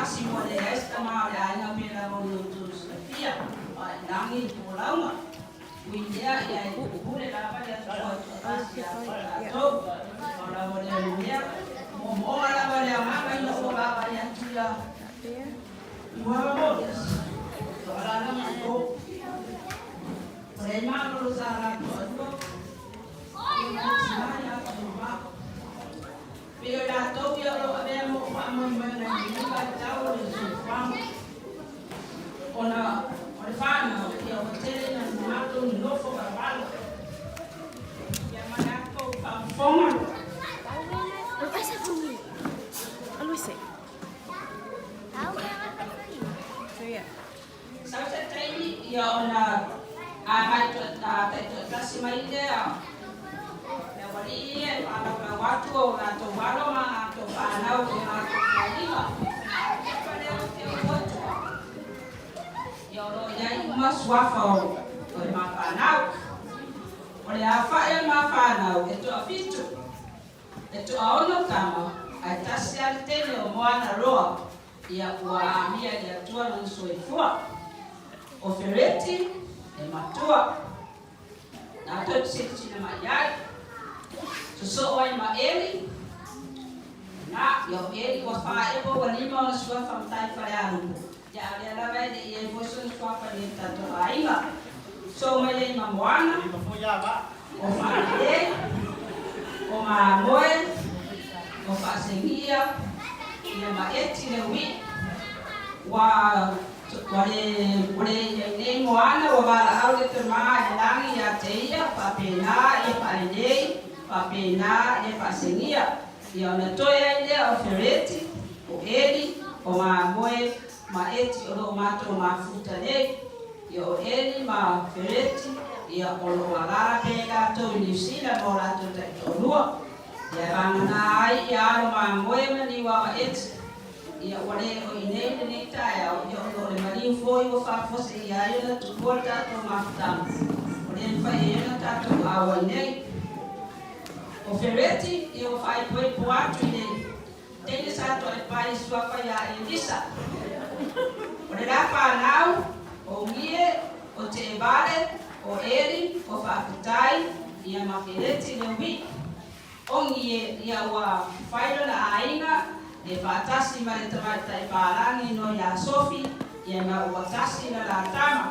tasi mo le esta ma le ai na pela mo no tu ia ai nangi polauma windia ia pule la pa ya tasi ya to ora mo le windia mo la pa le ma no so la pa ya tia mo mo ora na mo Rema lo sarà tutto. Pero la topia lo abbiamo fatto in maniera tavolo sul famo. Ona Fanau ya hotel na mato ndogo barabara. Ya manako pamfoma. Pasa conmigo. Algo sé. Sasa tadi ya ona kasi maide ya wali ana watu na to waloma to Fanau na to kalima pale wote yoro ya maswafa o ma Fanau ole afa e ma Fanau eto afitu eto aono kama atasi altene o mwana roa ya kuamia ya tua no soifua ofereti e matua na tot siti na mayai so oi ma eli na yo eli wa fa e bo wali ma sua fa tai fa ya ru ya le la vai de e bo so sua fa ni ta to ainga so ma ye ma moana o fa de o ma moe o fa sengia ya ma eti le wi wa Wale ne moana wa wala aude te maa langi ya teia papena e paenei papena e pasengia ya na toya ile ofereti o eli o ma moe ma eti o mato mafuta le yo eli ma fereti ya o lo wala pega to nisila mo la to te tolua ya bana ai ya ma moe mani wa eti ia wale o inei ne taia o yo le mari foi o fa fosse ia ela tu porta to mafta ole fai ela ta to awa nei o fereti e o fai poi poatu nei tele sa to e pai sua fa ia elisa ole la Fanau o mie o te vale o eri o fa fitai ia mafereti le wi o ngie ia wa fai la ainga e fatasi ma le tamata e parangi no ya Sofi ia ma watasi na la tama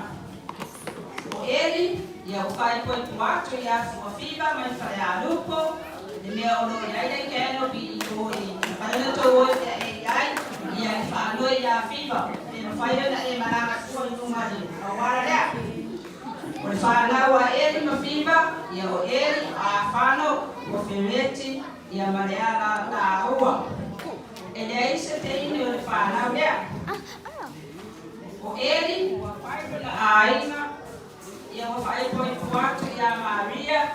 o eli ia o fai poi puato ia fua fiba ma fa ya lupo le mea o lo ia le keno bi o e para to o e ai ia fa no ia fiba e fai na e maranga fua no mari o wala le o Fanau wa eli ma fiba ia o eli a Fanau o fereti ia mareala la rua ele aí você tem o Fanau né? O ele, o pai da Aina, e o pai foi quatro e a Maria,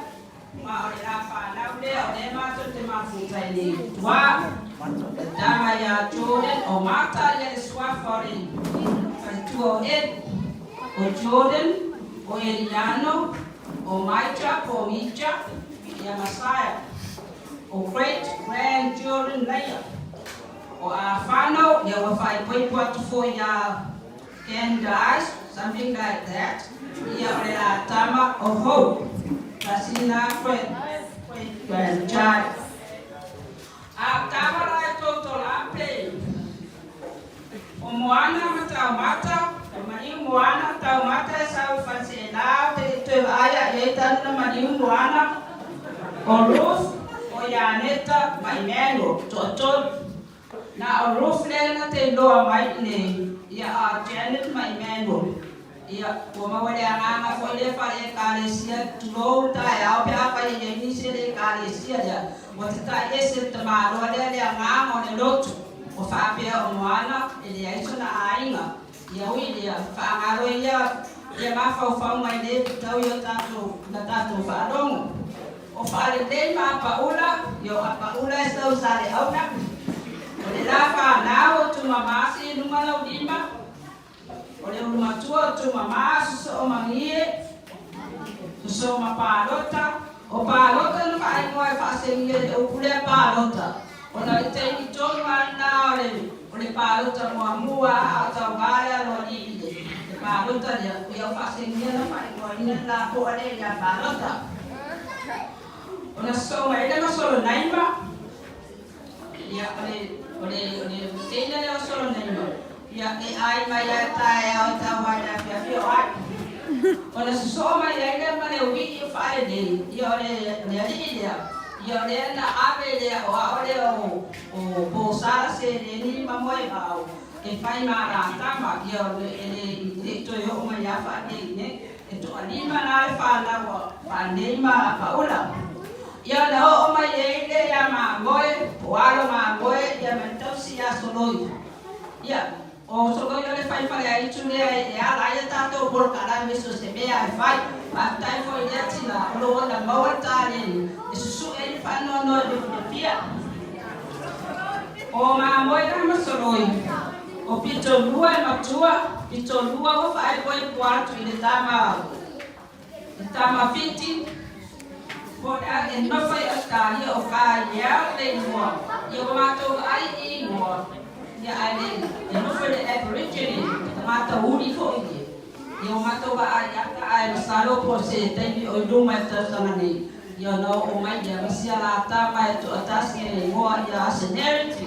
uma olha Fanau né? O lema todo tem uma fruta ele, tua, dama ya Jordan, o mata ele sua fora faz tua ele, o Jordan, o Eliano, o Maitra, o Mija, e a Messiah, o great grandchildren Leia. O a Fanau, ia wa fai poi puatu fo ia Candice, something like that. Ia ole la tama o ho. Kasina grandchild. A tama la toto la play. O moana mata, o mani moana tau mata sa fanse la te aya e tan mani moana. O Ruth, o Yaneta, mai meno, toto. Na o rufle na te loa mai ne ia a Janet mai meno ia o mawale ana fo le fare kalesia tulo ta ya pe apa ye ni se le kalesia ya o ta ese te ma lo le ana mo le lotu o fa pe o moana ele ai sona ainga ia wi ia fa ngaro ia ma fa mai le tau yo tato na tato fa longo o fa le ma paula yo a paula esta usare au na ole la Fanau tu mama si numa la udimba ole uma tua tu mama so mangie so ma palota o palota no fai mo fa sengie o pule palota ona te ni to mana ole paluta mua atau gaya lo di paluta dia fasingnya na paling la ko ale ya paluta ona so mai da solo naima ya ole tena le solo naima ya ai mai ya ta ya ta wa da ya wa ona so mai ya mane wi fa de ya ole dia yo le na ave le o ore o posara se ni mamoi ba e fai mara tama yo le to yo ma ya fa ne e to anima na fa na wa fa ne ma pa ola yo na o ma ye le ya ma ngoi wa ma ngoi ya ma to si ya solo ya o solo yo le fai fa ya itu le ya la ya ta to por cara me so se me ya fai pa tai fo ya tina lo na ma wa ta ni Susu ini Fanau no di Funefeai. O mamoi kama soroi. O Pitolua e matua, Pitolua o fai boi quarto ele tama fiti. Poda e no fai astari o kai ya le mo. Yo mato ai mo. Ya ai e no fai de aborigine, mata uri fo ini. Yo mato ba ai ka ai salo po se tei o duma tasangani. You know, o mai dia misia la tama to atas ke mo ya seniority.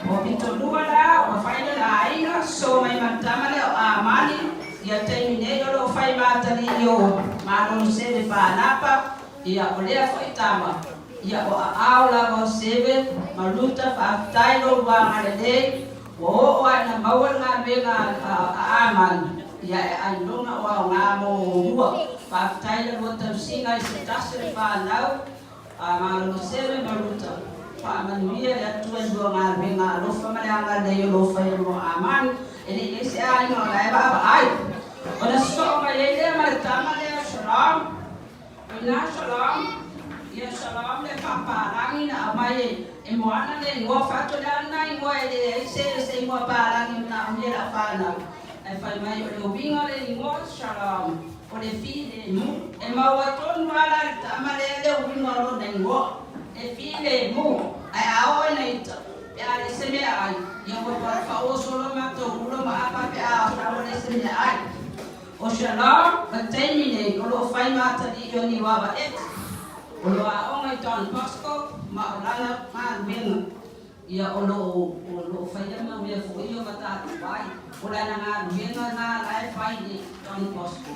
O Pitolua la o fai la ina so mai mantama le amani ya termine yo fai mata ni yo Malolo se de panapa ya olea foi tama. Ya o aula o sebe maluta fa tailo wa ngale o ana mawala benga aman ya andonga wa ngamo huwa pa taila wata singa isitasre Fanau Malolo sebe maluta pa manuia ya tuan dua ngal benga lofa malanga de yo lofa yo aman ini isi ai no lai ba ai ona so ma yele martama le shalom ina shalom ya shalom le papa rangi na mai e moana le ngo fato dana ngo ele se ngo pa rangi na umela Fanau e fai mai o bingo le ngo shalom o le file mu e mawaton wala tamale le bingo lo ngo e file mu ai ao nei ya le se me ai yo pa fa o solo ma to ulo ma apa pe a o le se me ai o shalom ba termine o lo fai mata di yo ni wa ba et o lo a o ngai ton pasco ma lana ma ben ya o lo fai ma me fo yo ma ta bai o la na ben na ai fai di ton pasco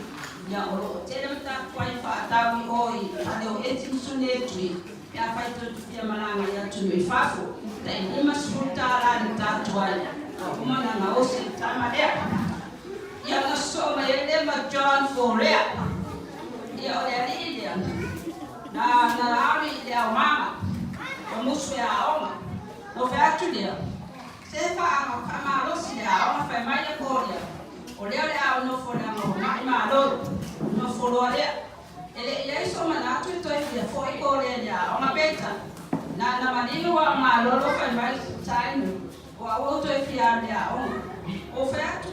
ya o lo tele mata fai fa ta wi oi ale o etim sunetri ya fai to ya malanga ya tu me fafo da ni masfuta la ta toya o mana na o se tama dia ya na so ma yele ma John Forea ya o ya dia na ari ya mama o musu ya oma o fa tu dia se fa ama lo si ya oma fa mai ko dia o le no fo na ma lo no fo lo dia ele ya iso mana tu to ia fo I ko le ya ona beta na manini wa Malolo fa mai time wa o to ia ya o fa tu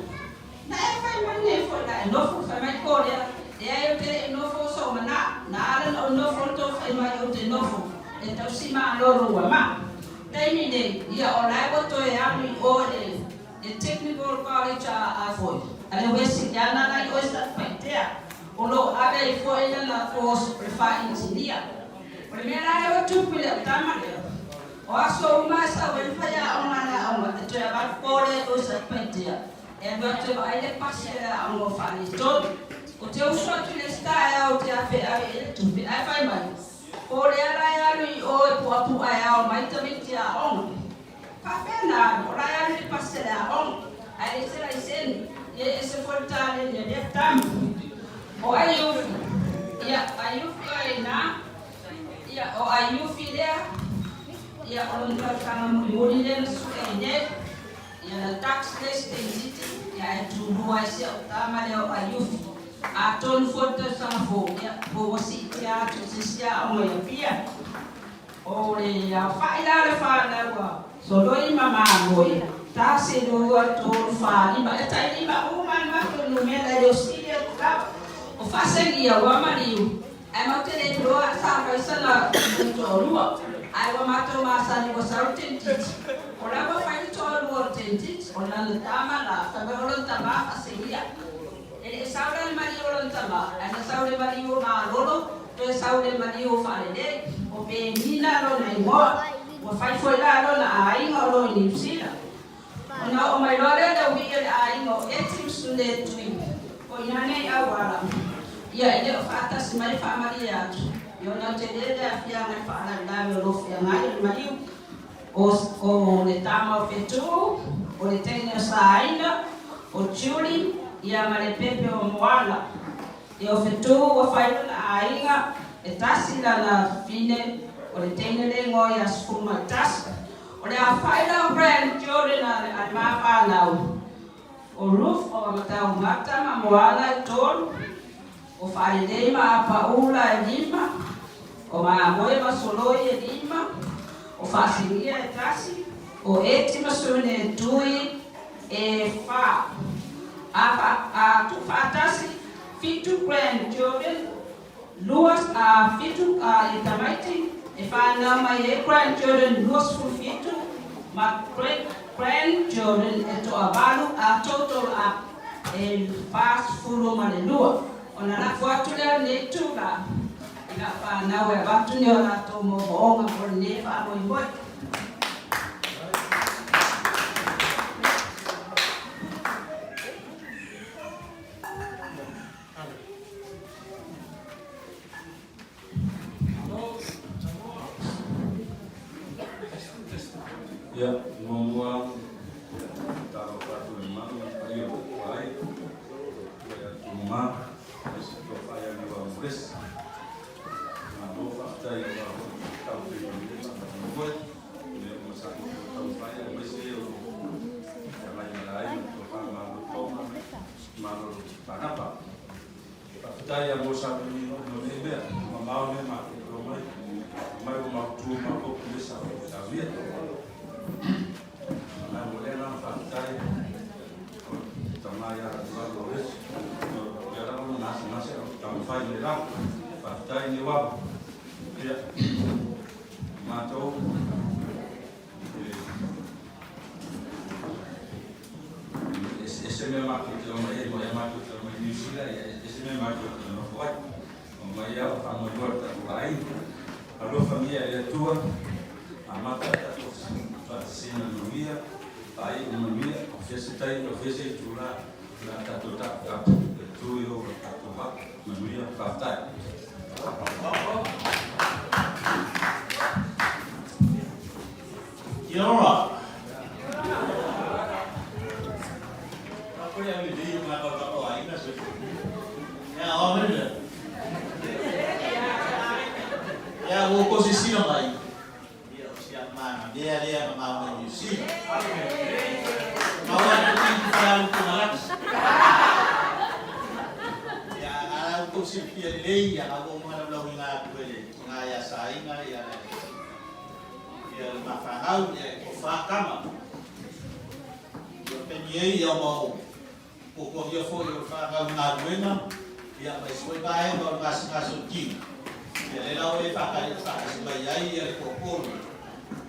na e fa mai fo na no fo fa mai ko le ya yo te no fo so mana na ala no fo to fa mai yo te no fo e to si Malolo wa ma time ne ia o la ko to ya mi o the technical college a fo ale wesi ya na na o sta pentea Olo ada ifo ina na course prefer engineer. Primera yo tupile tamale. O aso umasa wenfa ya ona to ya ba kore o sa pentia. E ba to ba ile pasera ongo fani to. O te uso tu le sta ya o te afe a tu bi ai fai mai. Kore ala ya ni o po apu ya o mai tamitia on. Pa pena o la ya ni pasera on. Ai sera isen ye se fortale ne de tam. O ayufi na ya o ayufi dia ya olonta kama muri den su ende ya tax list entity ya tu dua sia utama le o ayufi aton foto sanfo ya bo wasi ya tu sia o ya pia o le ya faila le fa na wa soloi mama boy ta se do to fa ni ba ta ni ba o man ma to no me la yo si ya ka o fasengia wa mariu ai mautele roa sa ka sala to ruo ai wa mato ma sa ni wa sa tenti o la ba fai to ruo Ona le tama la whameolo tama a se ia. E saure mari o tama, ana saure mari o Malolo, e saure mari o Fanau, o pe mina lo na ingoa, o fai foi la lo na ainga lo ni psila. Ona o mai lore da wi e ainga o etim sule tui. O inane awala. Ia ele o fata si mai fa mari atu. Yo na te le da fia mai fa na da lo fia ngai mari o le tama o fetu, o le tene saina, o Julie, ia mare pepe o moala. E o fetu o whairu na ainga, e tasi la na fine, o le tene le ngoi a sfuma tasi. O le a whaira o grandchildren a ma Fanau. O Ruth o matau mata ma moala e tolu. O whaidei ma paula e lima. O ma moe ma soloi e lima. O whasiria e tasi. O eti ma sune e tui e wha. A tu whatasi fitu grandchildren. Luas a fitu e tamaiti. E Fanau mai e grandchildren luas fu fitu. Ma great grandchildren e to avalu a total a e fast fulu malelua. Ona na fuatu lea ne tuga. Ina Fanau e watu ni ona to mo boonga por ne fa moi moi. Ya, ngomong taruh kartu lima, ayo, baik, ya cuma sesuatu yang dibagus, namun fakta yang baru tahu pribadi sama membuat dia masalah tahu saya masih yang lain tentang malu apa, fakta yang bosan ini noleber, mau memang rumah, mau cuma kok bisa tahu. Na mulher não faz tamaya valores era um nasce tam faz melhor faz ni wa ya matou esse mesmo aqui o mais matou o New Zealand esse mesmo aqui não foi o maior famoso volta lá a família é tua a mata sina nuia ai nuia ofese tula na tatota kap tu yo katoha nuia kaftai Yora apa yang di mana kau lain nasi ya awal ni ya wo posisi lain dia mau menyusi. Mau nanti kalau pulang. Ya untuk sipir lei yang aku mana belum ingat boleh. Ngaya sainga ya. Ya Fanau ya kofakama. Yo penyei ya mau. Pokok dia foi eu Fanau na buena. Ya mas foi bae mau masuk king. Ya lalu pakai sebagai ya pokok.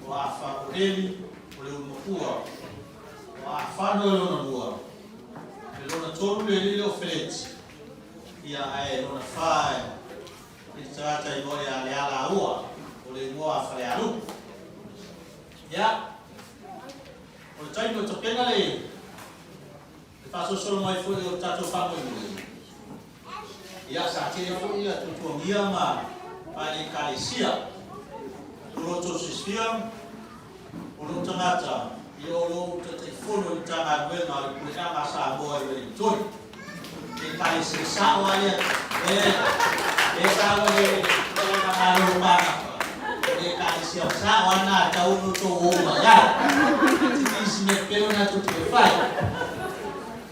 O afa oreli o le umokua o afa no lona lua le lona tolu le o frente ia ai lona fai e trata i voi ale ala ua o le moa fale alu ia o le taino topena le paso solo mai foi o tato famo ia sa ke foi ia tutu ia ma pale kalesia roto sistem ulo tanata iolo te fono tanga bena le kama sa boa le toi e kai se sa wale sa wale na malu mana e kai se sa wana ta uno to uma ya ti si me pelo na to te fai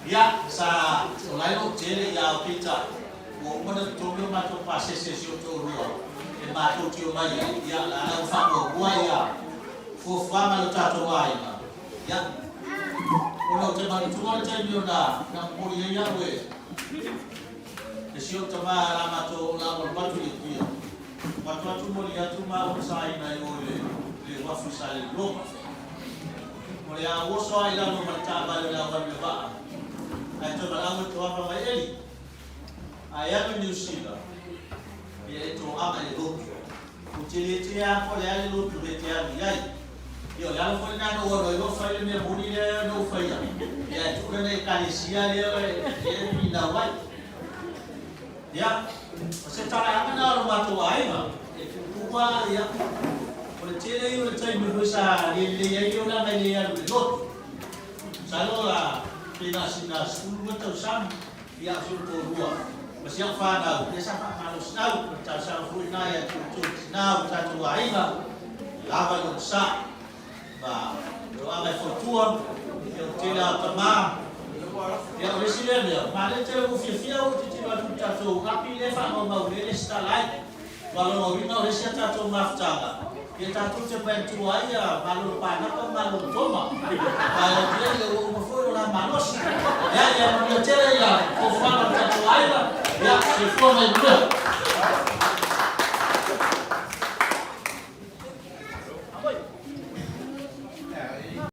ya sa olai no tele ya pita o mana to me ma to passe se si to ro e ma to ti o mai ya la na fa ko ya fo fama lo tato mai ya ono te ma tu ma te mi ona na poli ya we e si o tama la ma to na mo ba tu ni ma to mo ya tu ma o sai na yo le wa fu sai lo Oleh awak soal dalam macam apa dalam lebar. Itu malam itu apa macam ayat menyusila. Ia itu apa itu? Uciliti apa yang lu tulis dia. Yo, yang pun nak orang itu file ni budi dia no file. Ya, itu kan kanisia dia minawai. Ya, secara mana rumah tu ayah? Kuba ya. Kalau cila itu cai berusaha dia itu nama dia berlot. Salah pinas betul sam dia suruh dua. Masih Fanau, dia sama malu Fanau, macam sama Funefeai tu Fanau satu ayah. Lava sa ba doa mai fortua eu tira tamam ya resilian dia mana tira o fia o tira tu tato api le fa no mau le sta lai kalau mau no resia tato maftaga dia tato te pentu aya malu pana ko malu toma kalau dia o foi na manos ya dia tira ya o fa tato aya ya se foi mai